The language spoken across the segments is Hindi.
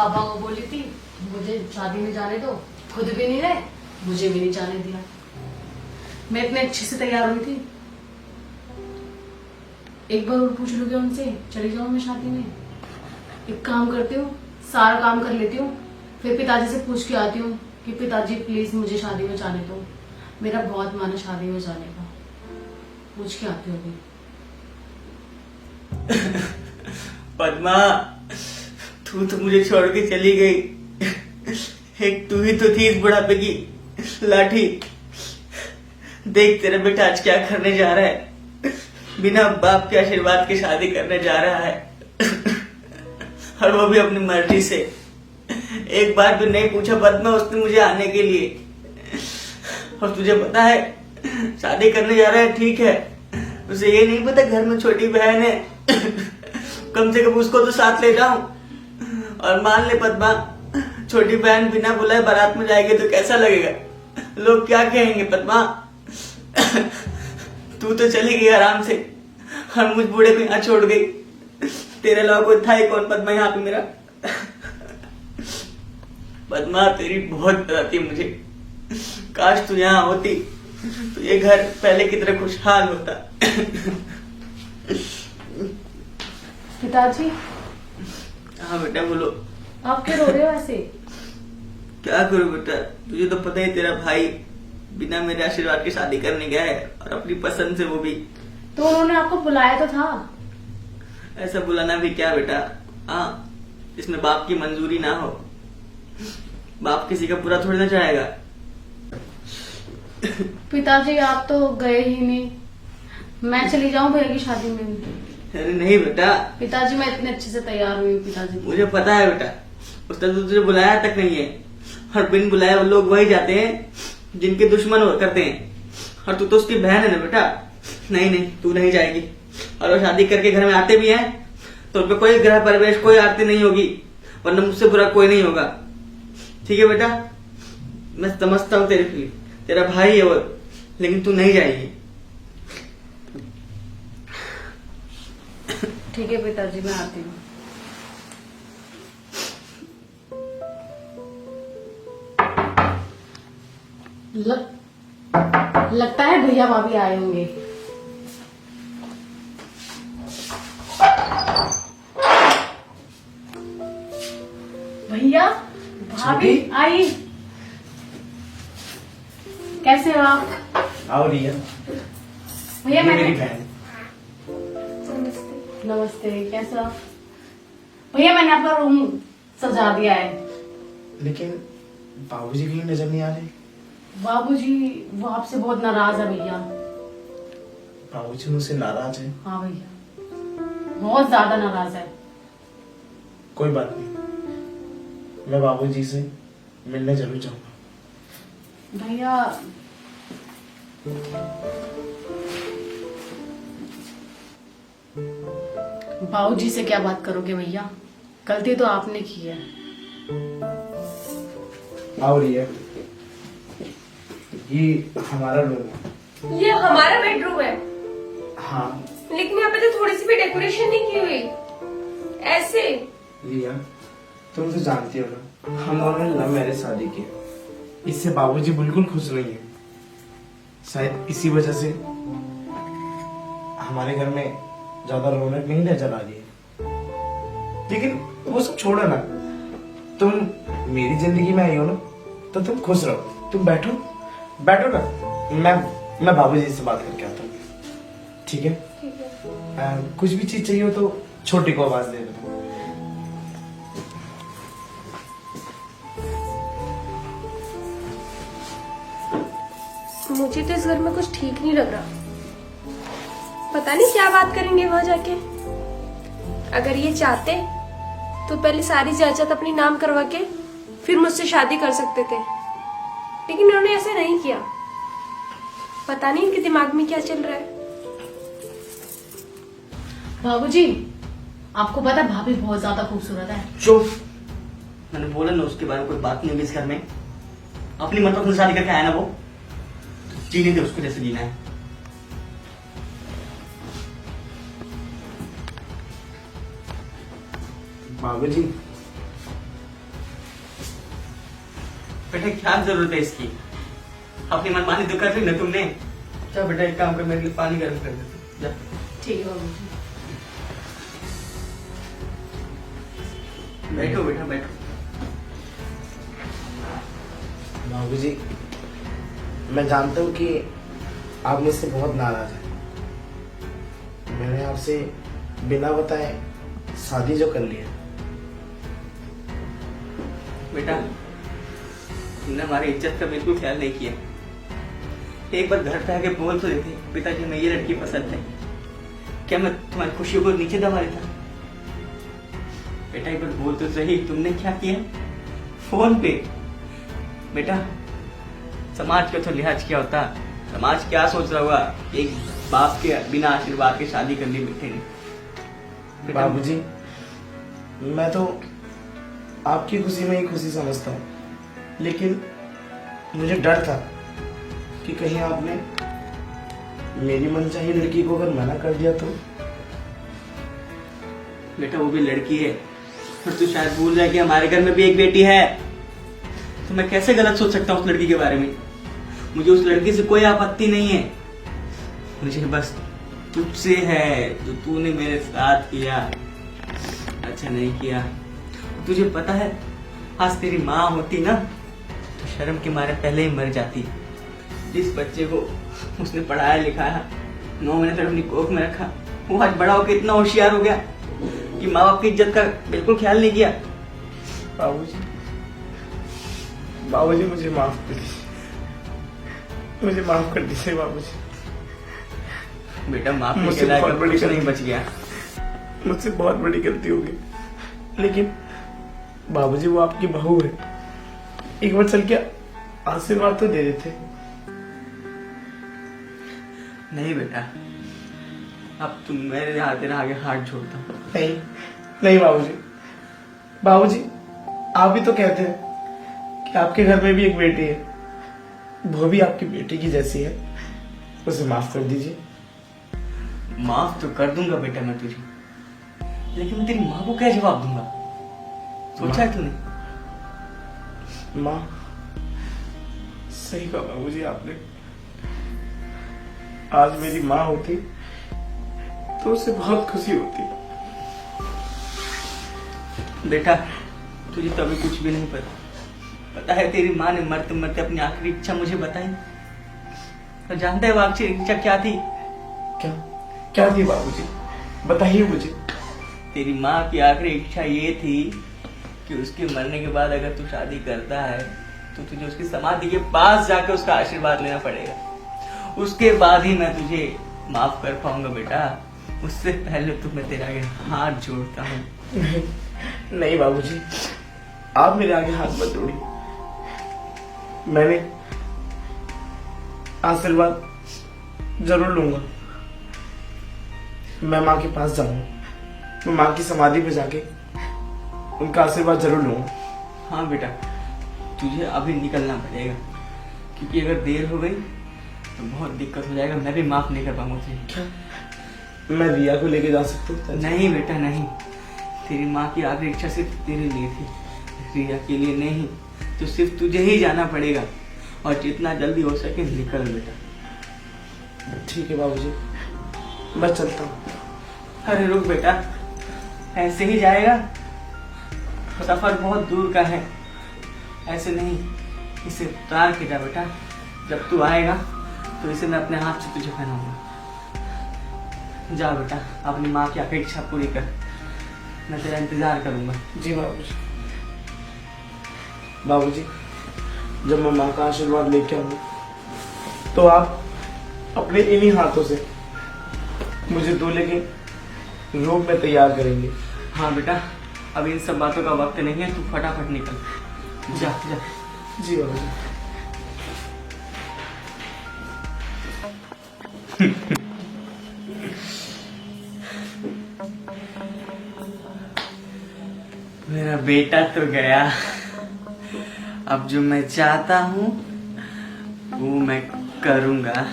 पापा को बोली थी मुझे शादी में जाने दो, खुद भी नहीं रहे, मुझे भी नहीं जाने दिया। मैं इतने अच्छे से तैयार हुई थी, एक बार और पूछ लोगे उनसे, चली जाऊं मैं शादी में। एक काम करती हूँ, सारा काम कर लेती हूँ, फिर पिताजी से पूछ के आती हूँ कि पिताजी प्लीज मुझे शादी में जाने दो, मेरा बहुत मन है शादी में जाने का। पूछ के आती हूँ अभी। पद्मा, तू तो मुझे छोड़ के चली गई। एक तू ही तो थी इस बुढ़ापे की लाठी। देख तेरा बेटा आज क्या करने जा रहा है, बिना बाप के आशीर्वाद के शादी करने जा रहा है, और वो भी अपनी मर्जी से। एक बार भी नहीं पूछा पद्मा उसने मुझे आने के लिए। और तुझे पता है शादी करने जा रहा है, ठीक है, उसे ये नहीं पता घर में छोटी बहन है। कम से कम उसको तो साथ ले जाऊं। और मान ले पद्मा, छोटी बहन बिना बुलाए बारात में जाएगी तो कैसा लगेगा, लोग क्या कहेंगे पद्मा। तू तो चली गई आराम से और मुझ बूढ़े को यहाँ छोड़ गई। तेरे अलावा कोई था ही कौन पद्मा यहाँ पे मेरा। पद्मा तेरी बहुत याद आती है मुझे। काश तू यहाँ होती तो ये घर पहले की तरह खुशहाल होता। पिताजी। हाँ बेटा बोलो। आप क्यों रो रहे हो ऐसे? क्या करूं बेटा, तुझे तो पता ही तेरा भाई बिना मेरे आशीर्वाद के शादी करने गया है, और अपनी पसंद से वो भी। तो उन्होंने आपको बुलाया तो था। ऐसा बुलाना भी क्या बेटा, हाँ, इसमें बाप की मंजूरी ना हो। बाप किसी का पूरा थोड़ी ना चाहेगा। पिताजी आप तो गए ही नहीं, मैं चली जाऊं भैया की शादी में। अरे नहीं बेटा। पिताजी मैं इतने अच्छे से तैयार हुई हूँ पिताजी। मुझे पता है बेटा, उसने तो तुझे बुलाया तक नहीं है, और बिन बुलाए वो लोग वही जाते हैं जिनके दुश्मन हो करते हैं। और तू तो उसकी बहन है ना बेटा। नहीं नहीं, तू नहीं जाएगी। और वो शादी करके घर में आते भी हैं तो उन पे कोई ग्रह प्रवेश, कोई आरती नहीं होगी, वरना मुझसे बुरा कोई नहीं होगा। ठीक है बेटा, मैं समझता हूँ तेरी फीलिंग, तेरा भाई है वो, लेकिन तू नहीं जाएगी। ठीक है पिताजी, मैं आती हूँ। लगता है भैया भाभी आए होंगे। भैया भाभी आई। कैसे हो आप? आओ रिया, भैया ये मैंने मेरी बहन। नमस्ते, कैसे हो आप? भैया मैंने आपका रूम सजा दिया है। लेकिन बाबूजी कहीं नजर नहीं आ रहे। बाबूजी वो आपसे बहुत नाराज है भैया। बाबूजी मुझसे नाराज है। हाँ भैया, बहुत ज्यादा नाराज है। कोई बात नहीं, मैं बाबूजी से मिलने जरूर जाऊंगा। भैया बाबूजी से क्या बात करोगे भैया, गलती तो आपने की है। आओ रिया, ये हमारा रूम है। ये हमारा बेडरूम है, हाँ लेकिन यहाँ पे तो थोड़ी सी भी डेकोरेशन नहीं की हुई ऐसे। रिया, तुम तो जानती हो ना, हम दोनों ने लव मैरिज शादी की है। इससे बाबूजी बिल्कुल खुश नहीं है। शायद इसी वजह से हमारे घर में ज्यादा रौनक नहीं नजर आ रही है। लेकिन वो सब छोड़ो ना, तुम मेरी जिंदगी में आई हो ना, तो तुम खुश रहो। तुम बैठो बैठो ना, मैं बाबूजी से बात करके आता हूँ। ठीक है? कुछ भी चीज चाहिए हो तो छोटी को आवाज दे देना। मुझे तो इस घर में कुछ ठीक नहीं लग रहा। पता नहीं क्या बात करेंगे वहां जाके। अगर ये चाहते तो पहले सारी जायदाद अपनी नाम करवा के फिर मुझसे शादी कर सकते थे, लेकिन उन्होंने ऐसा नहीं किया। पता नहीं इनके दिमाग में क्या चल रहा है। बाबूजी आपको पता है भाभी बहुत ज्यादा खूबसूरत है। चुप, मैंने बोला ना उसके बारे में कोई बात नहीं होगी इस घर में। अपनी मतलब से शादी करके आया ना वो, तो जीने दे उसको जैसे जीना है। बाबूजी, बेटा क्या जरूरत है इसकी? अपनी मनमानी तो कर ली ना तुमने। जा बेटा एक काम कर, मेरे लिए पानी गर्म कर दे। जा। ठीक है बाबूजी। बैठो बेटा बैठो। बाबूजी, मैं जानता हूँ कि आप मुझसे बहुत नाराज हैं। मैंने आपसे बिना बताए शादी जो कर लिया। बेटा तुमने हमारी इज्जत का बिल्कुल ख्याल नहीं किया। एक बार घर पे आके बोल तो देते, पिताजी मैं ये लड़की पसंद है। क्या मैं तुम्हारी खुशियों को नीचे दबा देता? बेटा एक बार बोल तो सही, तुमने क्या किया? फोन पे। बेटा समाज का तो लिहाज क्या होता? समाज क्या सोच रहा होगा? एक बाप के बिना आशीर्वाद के शादी कर ली बेटे ने। बेटा, बाबूजी, मैं तो आपकी खुशी में ही खुशी समझता हूँ, लेकिन मुझे डर था कि कहीं आपने मेरी मनचाही लड़की को अगर मना कर दिया तो। बेटा वो भी लड़की है, पर तू शायद भूल जाए कि हमारे घर में भी एक बेटी है। तो मैं कैसे गलत सोच सकता हूँ उस लड़की के बारे में? मुझे उस लड़की से कोई आपत्ति नहीं है, मुझे बस तुझसे है जो तूने मेरे साथ किया, अच्छा नहीं किया। तुझे पता है आज तेरी माँ होती ना तो शर्म के मारे पहले ही मर जाती। जिस बच्चे को उसने पढ़ाया लिखाया, 9 महीने तक अपनी कोख में रखा, वो आज बड़ा होकर इतना होशियार हो गया कि माँ बाप की इज्जत का बिल्कुल ख्याल नहीं किया। बाबूजी, बाबूजी मुझे माफ कर दीजिए, मुझे माफ कर दीजिए बाबूजी। बेटा माफ मुझसे बहुत बड़ी कुछ नहीं गलती। बच गया। मुझसे बहुत बड़ी गलती हो गई, लेकिन बाबूजी वो आपकी बहू है, एक बार चल के आशीर्वाद तो दे देते। नहीं बेटा, अब तुम मेरे तेरे आगे हाथ जोड़ता हूँ। नहीं नहीं बाबूजी, बाबूजी आप भी तो कहते हैं कि आपके घर में भी एक बेटी है, वो भी आपकी बेटी की जैसी है, उसे माफ कर दीजिए। माफ तो कर दूंगा बेटा मैं तुझे, लेकिन मैं तेरी माँ को क्या जवाब दूंगा? सोचा है तूने? माँ, सही कहा बाबूजी आपने। आज मेरी माँ होती तो उसे बहुत खुशी होती। बेटा तुझे तो अभी कुछ भी नहीं पता है तेरी माँ ने मरते मरते अपनी आखिरी इच्छा मुझे बताई। और जानता है वो आखिरी इच्छा क्या थी? क्या क्या थी बाबूजी, बताइए मुझे। तेरी माँ की आखिरी इच्छा ये थी कि उसके मरने के बाद अगर तू शादी करता है तो तुझे उसकी समाधि के पास जाकर उसका आशीर्वाद लेना पड़ेगा। उसके बाद ही मैं तुझे माफ कर पाऊंगा बेटा, उससे पहले तो मैं तेरे आगे हाथ जोड़ता हूँ। नहीं नहीं बाबूजी, आप मेरे आगे हाथ मत जोड़िए। मैंने आशीर्वाद जरूर लूंगा। मैं माँ के पास जाऊंगा, मैं माँ की समाधि पे जाके उनका आशीर्वाद जरूर लूंगा। हाँ बेटा तुझे अभी निकलना पड़ेगा, क्योंकि अगर देर हो गई तो बहुत दिक्कत हो जाएगा, मैं भी माफ नहीं कर पाऊंगा तुझे। क्या मैं रिया को लेके जा सकता हूँ? नहीं बेटा नहीं, तेरी माँ की आखिरी इच्छा सिर्फ तेरे लिए थी, रिया के लिए नहीं। तो सिर्फ तुझे ही जाना पड़ेगा और जितना जल्दी हो सके निकल बेटा। ठीक है बाबूजी, मैं चलता हूँ। अरे रुक बेटा, ऐसे ही जाएगा? सफर बहुत दूर का है, ऐसे नहीं, इसे उतार के जा बेटा। जब तू आएगा तो इसे मैं अपने हाथ से तुझे पहनाऊंगा। जा बेटा अपनी माँ की आखिरी इच्छा पूरी कर, मैं तेरा इंतजार करूंगा। जी बाबूजी। बाबूजी, जब मैं माँ का आशीर्वाद लेके आऊंगा तो आप अपने इन्हीं हाथों से मुझे दूल्हे के रूप में तैयार करेंगे। हाँ बेटा, अब इन सब बातों का वक्त नहीं है, तू फटाफट निकल। जा जा। जी बाबूजी। मेरा बेटा तो गया, अब जो मैं चाहता हूँ वो मैं करूँगा,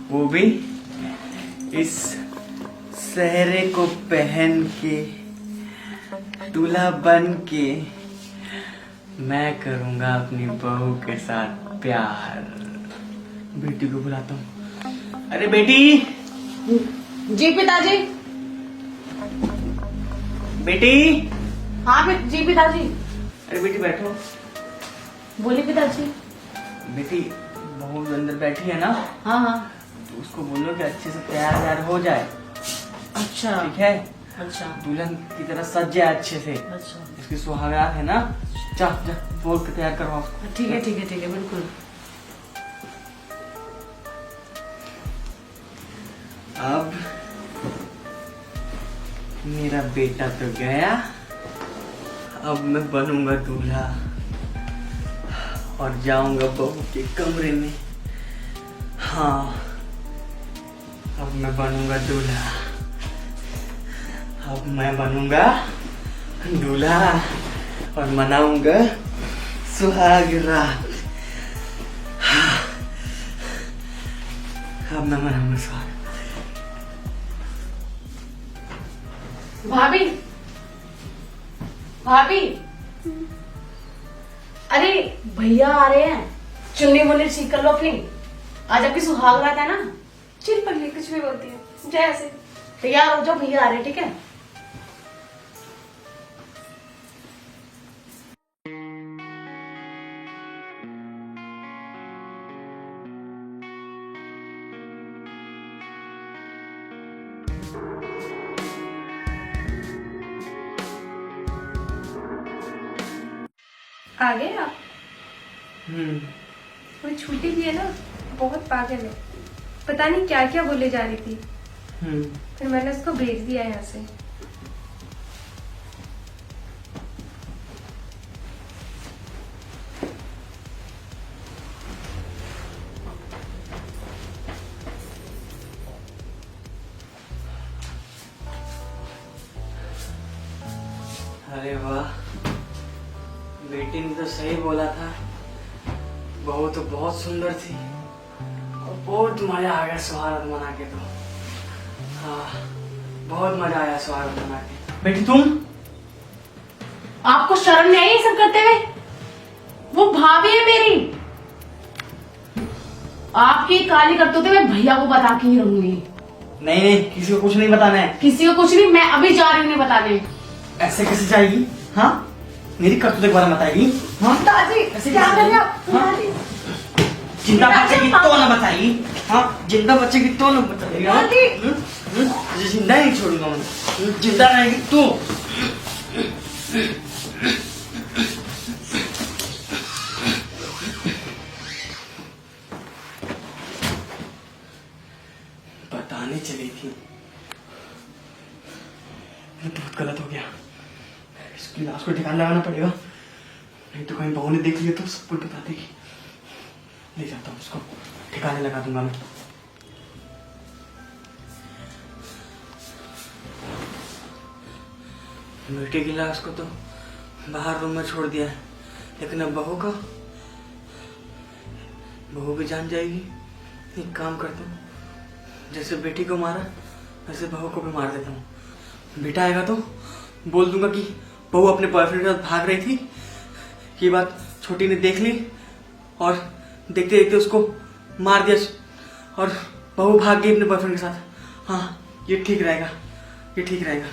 वो भी इस सहरे को पहन के, दूल्हा बन के, मैं करूंगा अपनी बहू के साथ प्यार। बेटी को बुलाता हूँ। अरे बेटी, जी पिताजी। बेटी। हाँ जी पिताजी। अरे बेटी बैठो। बोलिए पिताजी। बेटी, बहू अंदर बैठी है ना, हाँ हाँ। तो उसको बोलो कि अच्छे से तैयार व्यार हो जाए। अच्छा ठीक है? अच्छा दुल्हन की तरह सज जाए अच्छे से। अच्छा। इसकी सुहागरात है ना, जा जा बोल के तैयार करवाओ उसको। ठीक है ठीक है ठीक है, बिल्कुल। अब मेरा बेटा तो गया, अब मैं बनूंगा दूल्हा और जाऊंगा बहू के कमरे में। हाँ, अब मैं बनूंगा दूल्हा, अब मैं बनूंगा दूल्हा और मनाऊंगा सुहाग रात। हाँ, अब मैं मनाऊंगा सुहाग। भाभी, भाभी, अरे भैया आ रहे हैं, चुन्नी मुन्नी ठीक कर लो अपनी। आज आपकी सुहाग रात है ना। चिल पगली, कुछ भी बोलती है, जय ऐसे। तैयार हो जाओ, भैया आ रहे हैं, ठीक है? आ गए आप? हम्म। वो छूटी भी है ना, बहुत पागल है, पता नहीं क्या क्या बोले जा रही थी। फिर मैंने उसको भेज दिया यहाँ से। अरे वाह, बेटी ने तो सही बोला था, बहू तो बहुत सुंदर थी और बहुत मजा आ गया सुहाग मना के। तो हाँ, बहुत मजा आया सुहाग मना के। बेटी तुम, आपको शर्म नहीं आई ये सब करते हुए? वो भाभी है मेरी। आपकी काली करतूतें मैं भैया को बता के ही रहूंगी। नहीं नहीं, किसी को कुछ नहीं बताना है। किसी को कुछ नहीं, मैं अभी जा रही हूँ उन्हें बताने। ऐसे कैसे जाएगी? हाँ, मेरी करतूत के बारे में बताएगी? हाँ, पिताजी, ऐसे क्या कैसे कर रहे हो जाएगी? आप? हाँ? पिताजी, जिंदा पिताजी, बच्चे की तो ना बताएगी। हाँ, जिंदा बच्चे की तो ना बताएगी। हाँ? तुझे जिंदा नहीं छोड़ूंगा मैं। जिंदा रहेगी तू। बताने चली थी, ये बहुत गलत हो गया। इसकी लाश को ठिकाना लगाना पड़ेगा, नहीं तो कहीं बहू ने देख लिया तो सब कुछ बता देगी। ले जाता हूँ उसको, ठिकाने लगा दूंगा मैं। बेटे की लाश को तो बाहर रूम में छोड़ दिया है, लेकिन अब बहू का, बहू भी जान जाएगी। एक काम करता हूँ, जैसे बेटी को मारा वैसे बहू को भी मार देता हूँ। बेटा आएगा तो बोल दूंगा कि बहू अपने बॉयफ्रेंड के साथ भाग रही थी। ये बात छोटी ने देख ली और देखते देखते उसको मार दिया और बहू भाग गई अपने बॉयफ्रेंड के साथ। हाँ, ये ठीक रहेगा, ये ठीक रहेगा।